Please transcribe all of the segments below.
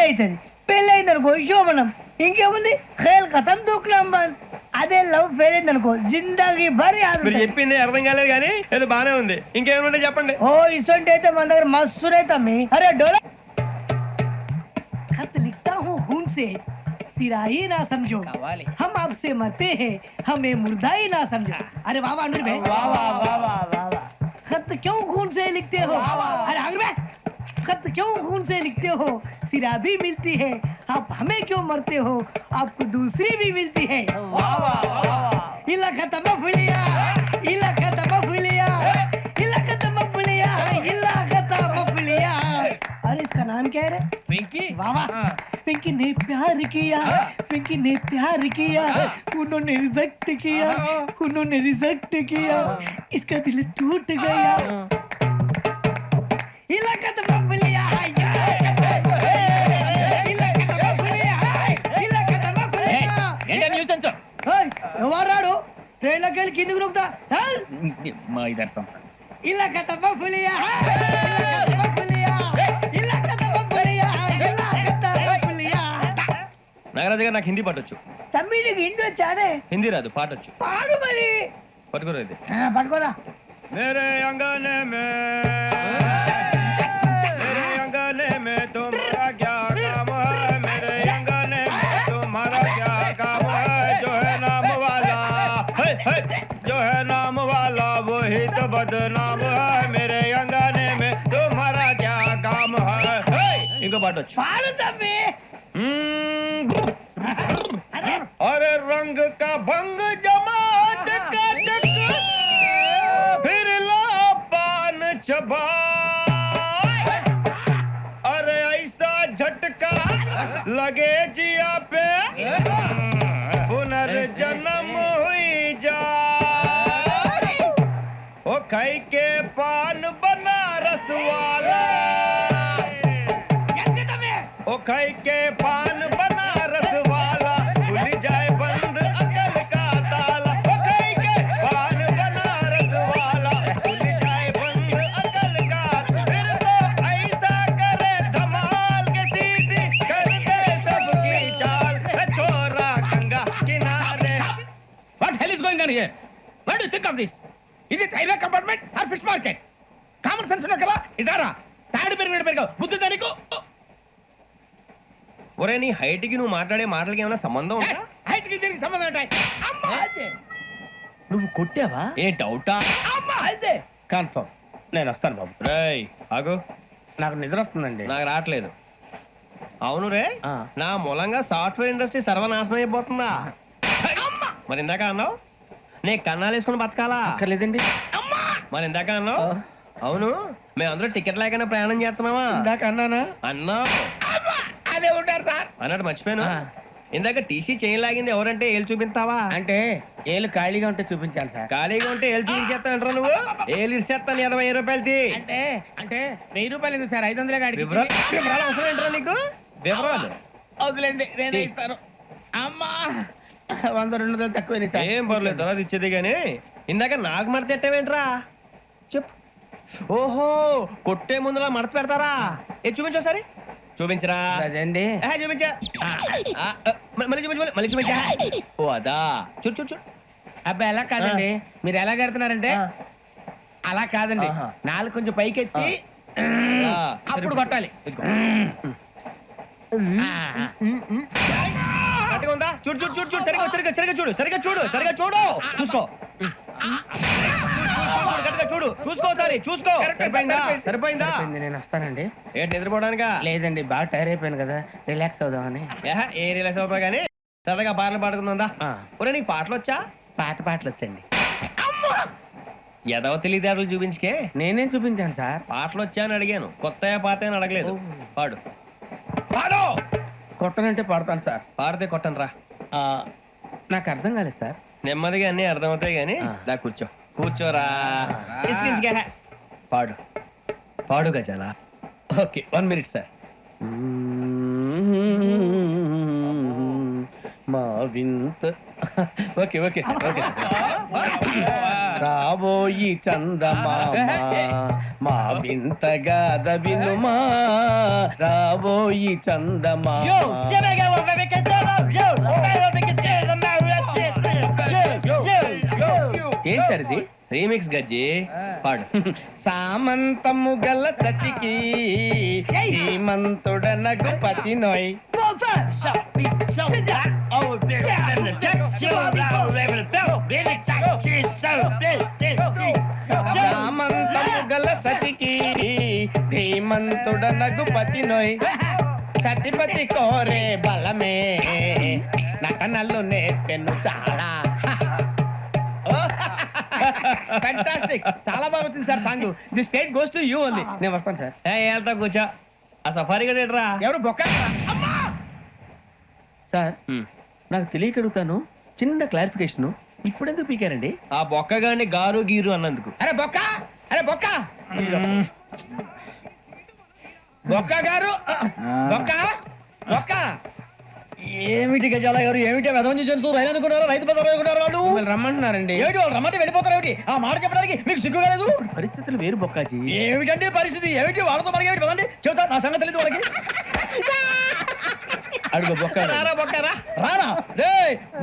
అవుతుంది, పెళ్ళి అయింది అనుకో శోభనం, ఇంకేముంది ఖేల్ ఖతం దూకునాం బంద్. అదే లవ్ ఫెయిల్ అయింది అనుకో జిందాగీ భారీ మీరు చెప్పింది అర్థం కాలేదు కానీ ఏదో బానే ఉంది. ఇంకేమైనా చెప్పండి. ఓ ఇసొంటి అయితే మన దగ్గర మస్తునే తమ్మి. అరే డోలా खत लिखता हूँ खून से, सिराही ना समझो, हम आपसे मरते हैं, हमें मुर्दा ही ना समझो. अरे वाह वाह अनुर भाई, वाह वाह वाह वाह वाह वाह. खत क्यों खून से लिखते हो? अरे अनुर भाई, खत क्यों खून से लिखते हो? सिरा भी मिलती है, आप हमें क्यों मरते हो? आपको दूसरी भी मिलती है. वाह वाह वाह. इला खत्म फुलिया, इला खत्म फुलिया, इला खत्म फुलिया, इला खत्म फुलिया. अरे इसका नाम क्या है रे? पिंकी. वाह वाह. पिंकी ने प्यार किया, पिंकी ने प्यार किया, उन्होंने रिजेक्ट किया, उन्होंने रिजेक्ट किया, इसका दिल टूट गया. इलाका तो बबलिया है, इलाका तो बबलिया है, इलाका तो बबलिया. ఏంటా న్యూసెన్స్? ఏయ్ ఎవరు రాడు? ట్రైన్లోకి వెళ్ళి కిందికి నొక్కుతా. మా ఇదర్సం. ఇలాకా तो बबलिया है, इलाका तो बबलिया, इलाका तो बबलिया, इलाका तो बबलिया. నాగరాజు గారు నాకు హిందీ పాటొచ్చు. తమ్మి నీకు హిందీ వచ్చానే? హిందీ రాదు, పాటొచ్చు. పాడు మరి. పట్టుకోరా ఇది. పట్టుకోరా. मेरे अंगने में मेरे अंगने में तुम्हारा क्या काम है? मेरे अंगने में तुम्हारा क्या काम है? जो है नाम वाला जो है नाम वाला वही तो बदनाम है. मेरे अंगने में तुम्हारा क्या काम है? इनको बाटो పాడు తమ్మి. अरे रंग का भंग जमा चकाचक फिर ला पान चबा. अरे ऐसा झटका लगे जिया पे पुनर्जन्म हुई जा. ओ खाई के पान बनारस वाला, ओ खाई के पान बनारस वाला खुल जाए बंद अकल का ताला. ओ खाई के पान बनारस वाला खुल जाए बंद अकल का. फिर तो ऐसा करे धमाल के सीधी कर दे सबकी चाल. छोरा गंगा किनारे. What hell is going on here? What do you think of this? Is it railway compartment or fish market? Common sense ఉన్నా కదా ఇదారా. తాడు పెరిగావు బుద్ధి దానికి. ఒరే నీ హైట్ కి నువ్వు మాట్లాడే మాటలకి ఏమైనా సంబంధం ఉందా? హైట్ కి దీనికి సంబంధం ఉంటాయి. అమ్మా నువ్వు కొట్టావా? ఏ డౌటా? అమ్మా అయితే కన్ఫర్మ్. నేను వస్తాను బాబు. రేయ్ ఆగు, నాకు నిద్ర వస్తుందండి. నాకు రావట్లేదు. అవును రే, ఆ. నా మూలంగా సాఫ్ట్వేర్ ఇండస్ట్రీ సర్వనాశనం అయిపోతుందా? మరి ఇందాక అన్నావు నే కన్నాలు వేసుకుని బతకాలా? అక్కర్లేదండి. మరి ఇందాక అన్నావు అవును మేమందరూ టికెట్ లేకుండా ప్రయాణం చేస్తున్నావా? ఇందాక అన్నానా? అన్నావు. అదే ఉంటారు సార్. అన్నట్టు మర్చిపోయాను, ఆ. ఇందాక టీసీ చేయి లాగింది ఎవరంటే ఏళ్ళు చూపిస్తావా? అంటే ఏళ్ళు ఖాళీగా ఉంటే చూపించాలి సార్. ఖాళీగా ఉంటే ఏళ్ళు చూపించేస్తానంటారా నువ్వు? ఏళ్ళు ఇచ్చేస్తాను 20 రూపాయలది. అంటే అంటే 1000 రూపాయలు ఎందుకు సార్? 500 గాడికి వివరాలు అవసరం ఏంట్రా నీకు? వివరాలు వదిలేండి, నేనే ఇస్తాను. అమ్మా 100 200 తక్కువ ఏం పర్లేదు, తర్వాత ఇచ్చేది కానీ ఇందాక నాకు మడత ఎట్టవేంట్రా చెప్పు. ఓహో కొట్టే ముందులా మడత పెడతారా? ఏ చూపించు ఒకసారి. చూపించరా? అదండి. చూపించా. మళ్ళీ చూపించు, మళ్ళీ చూపించా. ఓ అదా, చూడు చూడు చూడు. అబ్బాయి ఎలా కాదండి, మీరు ఎలా కడుతున్నారంటే అలా కాదండి. నాలుగు కొంచెం పైకెత్తి అప్పుడు కొట్టాలి. కరెక్ట్గా ఉందా? చూడు చూడు చూడు చూడు, సరిగా సరిగా సరిగా చూడు, సరిగా చూడు, సరిగా చూడు, చూసుకో. చూడు చూసుకో, సరే చూసుకో. సరిపోయిందా? సరిపోయిందా? నేను వస్తానండి. ఏంటి నిద్రపోవడానికా? లేదండి, బాగా టైర్ అయిపోయాను కదా, రిలాక్స్ అవుదామని. ఏ రిలాక్స్ అవుతావు కానీ సరదాగా పాటలు పాడుకుందా? ఆ. ఒరే నీకు పాటలు వచ్చా? పాత పాటలు వచ్చండి. ఎదవ తెలివితేటలు చూపించుకే. నేనేం చూపించాను సార్? పాటలు వచ్చా అని అడిగాను, కొత్త పాత అని అడగలేదు. పాడు పాడు. కొట్టనంటే పడతాను సార్. పాడితే కొట్టను రా. నాకు అర్థం కాలేదు సార్. నెమ్మదిగా అన్ని అర్థమవుతాయి కానీ దా కూర్చో. కూర్చోరా. పాడు పాడు గజాల. Okay 1 minute sir. మా వింత. Okay okay sir, okay sir. రాబోయి చందమామ మా వింతగాథ వినుమా రాబోయి చందమామ ఏం సార్ ఇది రీమిక్స్ గజ్జి పాడు. సామంతము గల సతికి శ్రీమంతుడనగు పతి నోయ్ సామంతము గల సతికి ధీమంతుడనగు పతి నోయ్ సతిపతి కోరే బలమే నటనలు నేర్పెను చాలా. ఫ్యాంటాస్టిక్, చాలా బాగా వచ్చింది sir song. The state goes to you only. నేను వస్తాను సార్. వెళ్తా కూర్చో. ఆ సఫారీ గడేట్రా. ఎవరు బొక్క సార్? నాకు తెలియక అడుగుతాను, చిన్న క్లారిఫికేషన్. ఇప్పుడు ఎందుకు పీకారండి? ఆ బొక్కగాని గారు గీరు అన్నందుకు. అరే బొక్క, అరే బొక్క, బొక్క గారు, బొక్క బొక్క. ఏమిటి గజాల గారు, ఏమిటి వెదవని జంతువు రైలు అనుకున్నారు, రైతు బజార్ అనుకున్నారు వాళ్ళు. మిమ్మల్ని రమ్మంటున్నారండి. ఏమిటి వాళ్ళు రమ్మంటే వెళ్ళిపోతారు ఏమిటి? ఆ మాట చెప్పడానికి మీకు సిగ్గు కాలేదు? పరిస్థితులు వేరు బొక్కాజీ. ఏమిటంటే పరిస్థితి, ఏమిటి వాళ్ళతో మనకి ఏమిటి పదండి చెబుతా, నా సంగతి తెలియదు వాళ్ళకి. అడుగు బొక్క. రారా బొక్కరా. రానా రే,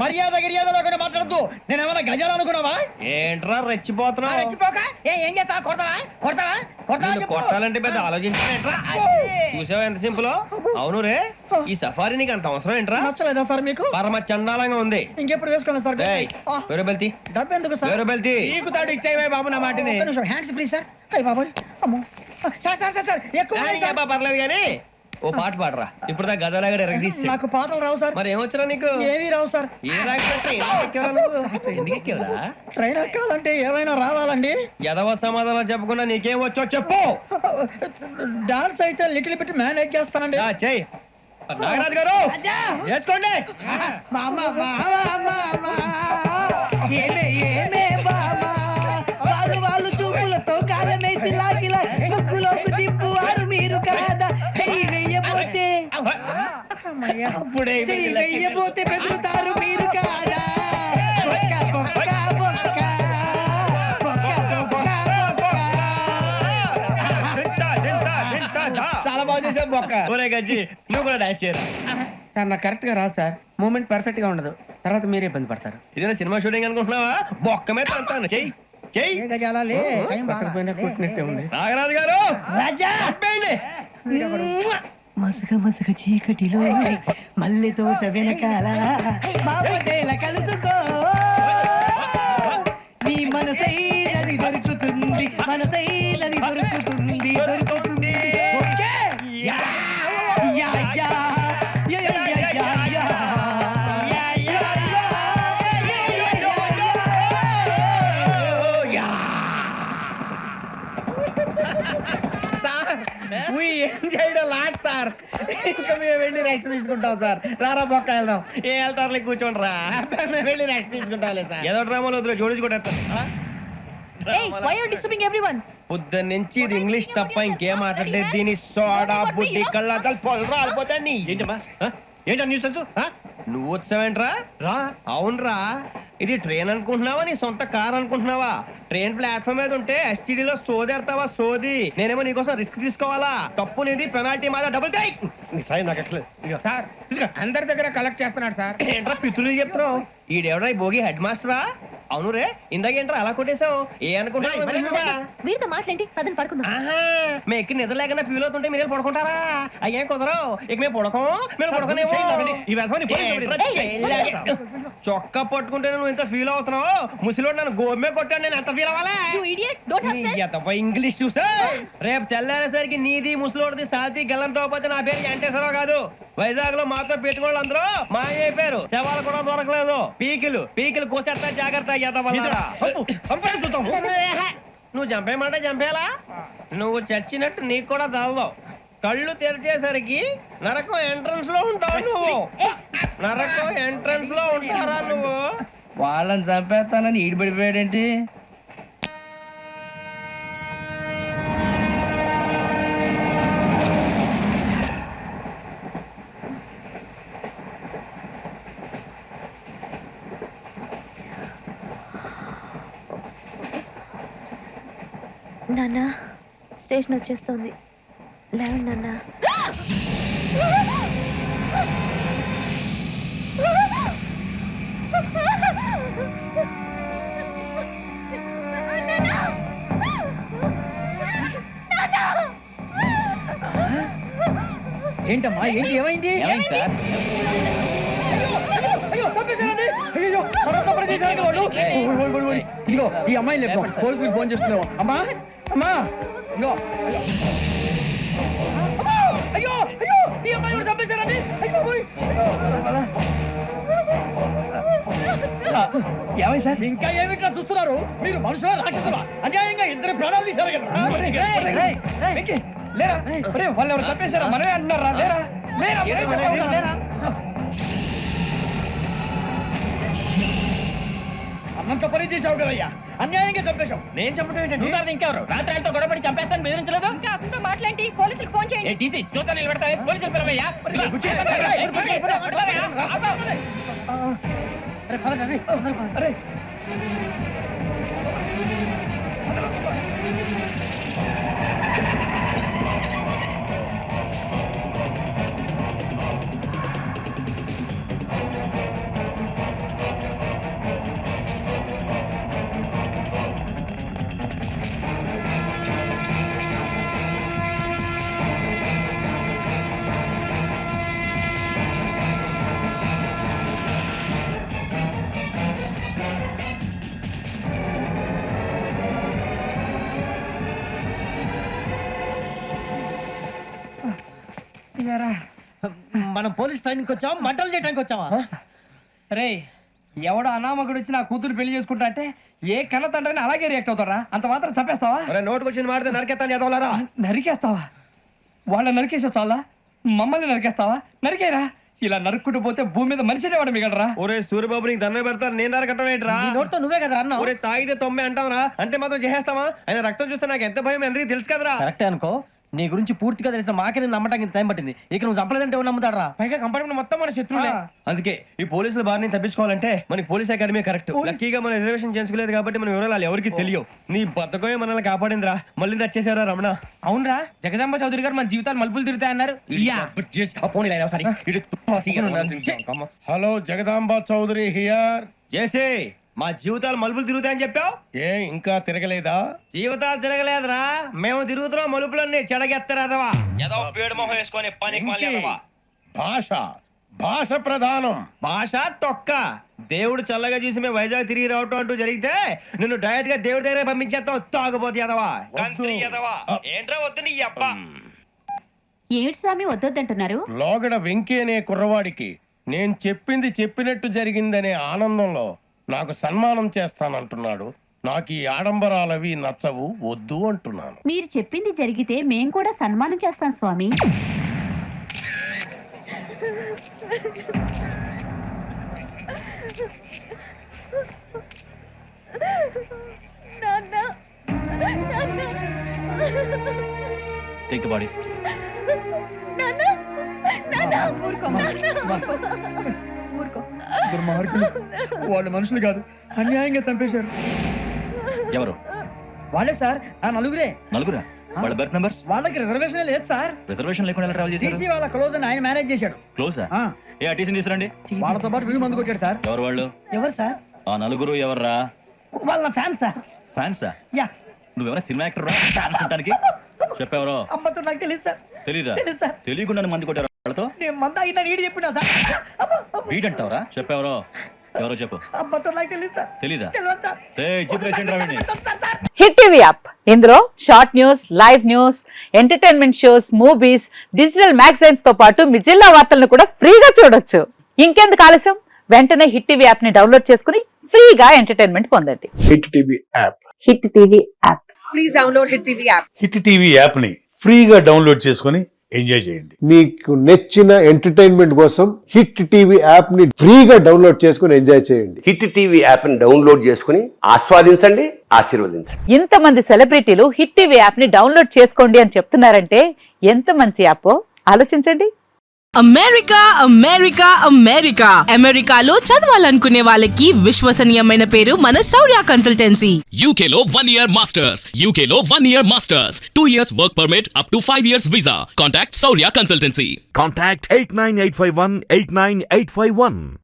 మర్యాద గిర్యాద లేకుండా మాట్లాడద్దు. నేను ఏమైనా గజాలు అనుకున్నావా? ఏంట్రా రెచ్చిపోతున్నావు? ఏం చేస్తావా? కొడతావా కొడతావా కొడతావా నిన్ను చెప్పు. కొట్టాలంటే పెద్ద ఆలోచించానేట్రా. చూసావా ఎంత సింపుల్? అవును రే, ఈ సఫారీ నీకు అంత అవసరం ఏంట్రా? నచ్చలేదా సార్ మీకు? పరమ చండాలంగా ఉంది. ఇంకెప్పుడు వేసుకోండి సార్. ఏయ్, వేరే బెల్తి, డబ్బు ఎందుకు సార్? వేరే బెల్తి. నీకు తాడు ఇచ్చేవే బాబు నా మాటని. ఒక్క నిమిషం, హ్యాండ్స్ ఫ్రీ సార్. అయ్యి బాబోయ్, అమ్మో. సార్ సార్ సార్ సార్ ఎక్కువ ఉన్నాయి సార్. పర్లేదు కానీ ఓ పాట పాడరా. ఇప్పుడు దా గదలాగడ ఎరగదీసి. నాకు పాటలు రావు సార్. మరి ఏమొచ్చరా నీకు? ఏమీ రావు సార్. ఏ రాకపోతే ఎందుకు ఎక్కేవరా? ట్రైన్ ఎక్కాలంటే ఏమైనా రావాలండి. ఎదవ సమాధానం చెప్పకుండా నీకేం వచ్చో చెప్పు. డాన్స్ అయితే లిటిల్ బిట్ మేనేజ్ చేస్తానండి. చెయ్యి నాగరాజు గారు, వేసుకోండి. మామ మామ మామ ఏమే ఏమే బామా వాళ్ళు వాళ్ళు చూపులతో కారమేసి లాగిలా ముక్కులోకి తిప్పువారు మీరు కాదా? చెయ్యి వెయ్యబోతే అప్పుడే చెయ్యి వెయ్యబోతే బెదురుతారు మీరు కాదా? బొక్క బొక్క బొక్క బొక్క బొక్క బొక్క. చాలా బాగా చేసావు బొక్క. ఒరే గజ్జి, నువ్వు కూడా డాన్స్ చేయరా. సార్ నాకు కరెక్ట్ గా రాదు సార్. మూమెంట్ పర్ఫెక్ట్ గా ఉండదు, తర్వాత మీరే ఇబ్బంది పడతారు. ఇదేనా సినిమా షూటింగ్ అనుకుంటున్నావా? బొక్క మీద అంతాను. చెయ్యి చెయ్యి. ఏ గజాలా లే, టైం బాగా. పక్కన పోయినా కొట్టినట్టే ఉంది. నాగరాజు గారు రాజా ఆపేయండి. మసక మసక చీకటిలో మల్లె తోట వెనకాల మా పొదేల కలుసుకో నీ మనసైనది దొరుకుతుంది, మనసైనది దొరుకుతుంది దొరుకుతుంది. Okay? Yeah yeah yeah yeah yeah yeah yeah yeah. We enjoyed a lot, sir. ఇంకా మేము వెళ్ళి రెస్ట్ తీసుకుంటాం సార్. రారా బొక్క వెళ్దాం. ఏ వెళ్తారులే, కూర్చోండి రా. మేము వెళ్ళి రెస్ట్ తీసుకుంటాంలే సార్. ఏదో డ్రామాలో వద్దులే, జోడించుకుంటా. Hey, why are you disturbing everyone? పొద్దున్న నుంచి ఇది ఇంగ్లీష్ తప్ప ఇంకేం మాట్లాడలేదు. దీని సోడా బుద్ధి కళ్ళ పొలు రాలిపోతా. నీ ఏంటమ్మా, ఏంటా న్యూస్? నువ్వు వచ్చావేంట్రా? రా. అవునరా, ఇది ట్రైన్ అనుకుంటున్నావా నీ సొంత కార్ అనుకుంటున్నావా? ట్రైన్ ప్లాట్ఫామ్ మీద ఉంటే ఎస్టీడీలో సోదేడతావా సోది. నేనేమో నీకోసం రిస్క్ తీసుకోవాలా? తప్పు నీది, పెనాల్టీ మాదా, డబుల్ టై. సార్ అందరి దగ్గర కలెక్ట్ చేస్తున్నాడు సార్. ఏంట్రా పితులు చెప్తున్నావు? ఈడెవడ్రా ఈ భోగి హెడ్ మాస్టరా? అవును రే, ఇందాకేంట్రా అలా కొట్టేశావు? ఏ అనుకుంటున్నావు? వీరితో మాట్లాడి పదని పడుకుందాం. ఆహా, మేము ఎక్కి నిద్ర లేకుండా ఫీల్ అవుతుంటే మీరు పడుకుంటారా? అయ్యేం కుదరవు. ఇక మేము పడకం, మీరు పడకనేమో. చొక్కా పట్టుకుంటే నువ్వు ఇంత ఫీల్ అవుతున్నావు. ముసలివాడు నన్ను గోమే కొట్టాడు, నేను ఎంత ఫీల్ అవ్వాలా? You idiot, don't have sense. English చూసా రేపు తెల్లారేసరికి నీది ముసలోడిది సాతి గల్లంతో పోతే నా పేరు వెంకటేశ్వరరావు కాదు. వైజాగ్ లో మాతో పెట్టుకోళ్ళు అందరూ మాయైపోయారు. శవాలు కూడా దొరకలేదు. పీకిలు పీకిలు కోసేస్తా, జాగ్రత్త. నువ్వు చంపేయమంటే చంపేలా? నువ్వు చచ్చినట్టు నీకు కూడా తగదు. కళ్ళు తెరిచేసరికి నరకం ఎంట్రన్స్ లో ఉంటావు నువ్వు. నరకం ఎంట్రన్స్ లో ఉంటారా నువ్వు? వాళ్ళని చంపేస్తానని ఈడిపడిపోయాడేంటి? స్టేషన్ వచ్చేస్తుంది. లేవండి నాన్న. ఏంటమ్మా ఏంటి ఏమైంది అయ్యో తప్పేశారండి అయ్యో పని చేశారండి వాళ్ళు ఇదిగో ఈ అమ్మాయిని లేపుదాం పోలీసులకు ఫోన్ చేస్తున్నావు అమ్మా అమ్మా ఇదిగో అమ్మా! అయ్యో అయ్యో ఈ అమ్మాయి కూడా తప్పేశారండి అయ్యో ఏమై సార్ ఇంకా ఏమిట్లా చూస్తున్నారు మీరు మనుషుల రాక్షసులా అన్యాయంగా ఇద్దరు ప్రాణాలు తీశారు కదా లేరా వాళ్ళు ఎవరు చంపేశారా మనమే అంటున్నారా లేరా లేరా అన్నంత పని చేసావు కదయ్యా అన్యాయంగా చంపేశావు నేను చెప్పడం ఏంటంటే ఇంకెవరు రాత్రితో గొడవపడి చంపేస్తాను బెదిరించలేదు. ఇంకా అతనితో మాట్లాడి పోలీసులకు ఫోన్ చేయండి. టీసీ చూస్తా నిలబెడతా పోలీసులు పిలవయ్యా. అరే మనం పోలీస్ స్టేషన్కి వచ్చావా మంటలు చేయడానికి వచ్చావా రే ఎవడో అనామకుడు వచ్చి నా కూతురు పెళ్లి చేసుకుంటా అంటే ఏ కన్న తండ్రిని అలాగే రియాక్ట్ అవుతారా అంత మాత్రం చంపేస్తావా నోటుకు వచ్చిన మాడితే నరకెత్తాను ఎదవలారా. నరికేస్తావా వాళ్ళని నరికేసావు చాలా మమ్మల్ని నరికేస్తావా నరికేరా ఇలా నరుక్కుంటూ పోతే భూమి మీద మనిషినే వాడు మిగలరా ఒరే సూర్యబాబు నీకు దండ పెడతాను నేను నరకటం ఏంట్రా నోటితో నువ్వే కదా అన్నా ఒరే తాగితే తొమ్మే అంటావురా అంటే మాత్రం చేసేస్తావా ఆయన రక్తం చూస్తే నాకు ఎంత భయం అందరికీ తెలుసు కదరా. కరెక్టే అనుకో నీ గురించి పూర్తిగా తెలిసిన మాకే నేను నమ్మటానికి టైం పట్టింది ఇక నువ్వు చంపలేదంటే ఎవరు నమ్ముతాడరా పైగా కంపార్ట్మెంట్ మొత్తం మన శత్రువులే అందుకే ఈ పోలీసుల బారిని తప్పించుకోవాలంటే మనకి పోలీస్ అకాడమీ కరెక్ట్. లక్కీగా మనం రిజర్వేషన్ చేసుకోలేదు కాబట్టి మన వివరాలు ఎవరికి తెలియవు. నీ బతకమే మనల్ని కాపాడిందిరా మళ్ళీ నచ్చేసారా రమణ. అవునరా జగదాంబ చౌదరి గారు మన జీవితాలు మలుపులు తిరుగుతాయన్నారు హలో జగదాంబ చౌదరి హియర్. చేసే మా జీవితాలు మలుపులు తిరుగుతాయని చెప్పావు. ఏ ఇంకా తిరగలేదా? జీవితాలు తిరగలేదురా మేము తిరుగుతున్నాం మలుపులన్నీ చెడగెత్తరాదవా ఏదో పేడు మొహం వేసుకొని పని భాష భాష ప్రధానం. భాష తొక్క దేవుడు చల్లగా చూసి మేము వైజాగ్ తిరిగి రావటం అంటూ జరిగితే నిన్ను డైరెక్ట్ గా దేవుడి దగ్గర పంపించేస్తాం. తాగబోతు ఎదవా కంత్రి ఎదవా ఏంట్రా వద్దు నీ అప్ప. ఏమిటి స్వామి వద్దొద్దంటున్నారు? లోగడ వెంకీ అనే కుర్రవాడికి నేను చెప్పింది చెప్పినట్టు జరిగిందనే ఆనందంలో నాకు సన్మానం చేస్తానంటున్నాడు. నాకు ఈ ఆడంబరాలవి నచ్చవు వద్దు అంటున్నాను. మీరు చెప్పింది జరిగితే మేం కూడా సన్మానం చేస్తాం స్వామి. Take the body. దుర్మార్గులు వాళ్ళు మనుషులు కాదు అన్యాయంగా చంపేశారు. ఎవరు వాళ్ళే సార్ ఆ నలుగురే. నలుగురా? వాళ్ళ బర్త్ నంబర్స్? వాళ్ళకి రిజర్వేషన్ లేదు సార్. రిజర్వేషన్ లేకుండా ఎలా ట్రావెల్ చేశారు? టీసీ వాళ్ళ క్లోజ్ అని ఆయన మేనేజ్ చేశాడు. క్లోజా? ఆ. ఏ ఆ టీసీని తీసుకురండి. వాళ్ళతో పాటు వీళ్ళు మందు కొట్టాడు సార్. ఎవరు వాళ్ళు? ఎవరు సార్? ఆ నలుగురు ఎవర్రా? వాళ్ళ ఫ్యాన్ సార్. ఫ్యాన్సా? యా. నువ్వెవరా సినిమా యాక్టర్ రా ఫ్యాన్స్ అంటానికి? చెప్పెవరో? అమ్మతో నాకు తెలియదు సార్. తెలీదా? తెలీదు సార్. తెలియకుండా మంది కొట్టారు వాళ్ళతో? నేను మంద అయినా నీడి చెప్పినా సార్. వీడంటావరా? చెప్పెవరో? ఎవరో చెప్పు. అమ్మతో నాకు తెలియదు సార్. తెలీదా? తెలియదు సార్. హిట్ టీవీ యాప్ ఇందులో short news, live news, entertainment shows, movies, digital magazines తో పాటు మీ జిల్లా వార్తలను కూడా ఫ్రీగా చూడొచ్చు. ఇంకెందుకు ఆలస్యం? వెంటనే హిట్ టీవీ యాప్ ని డౌన్లోడ్ చేసుకుని ఫ్రీగా ఎంటర్టైన్మెంట్ పొందండి. Hit TV app. Hit TV app. Please download hit TV app. Hit TV app ని ఫ్రీగా డౌన్లోడ్ చేసుకొని ఎంజాయ్ చేయండి. మీకు నచ్చిన ఎంటర్టైన్మెంట్ కోసం హిట్ టీవీ యాప్ ని ఫ్రీగా డౌన్లోడ్ చేసుకొని ఎంజాయ్ చేయండి. హిట్ టీవీ యాప్ ని డౌన్లోడ్ చేసుకుని ఆస్వాదించండి, ఆశీర్వదించండి. ఇంతమంది సెలబ్రిటీలు హిట్ టీవీ యాప్ ని డౌన్లోడ్ చేసుకోండి అని చెప్తున్నారంటే ఎంత మంచి యాప్ ఆలోచించండి. అమెరికా అమెరికా అమెరికా అమెరికాలో చదవాలనుకునే వాళ్ళకి విశ్వసనీయమైన పేరు మన శౌర్య కన్సల్టెన్సీ. UK లో 1 year masters. UK లో 1 year masters. 2 years work permit up to 5 years visa. Contact Saurya Consultancy. Contact 89851 89851.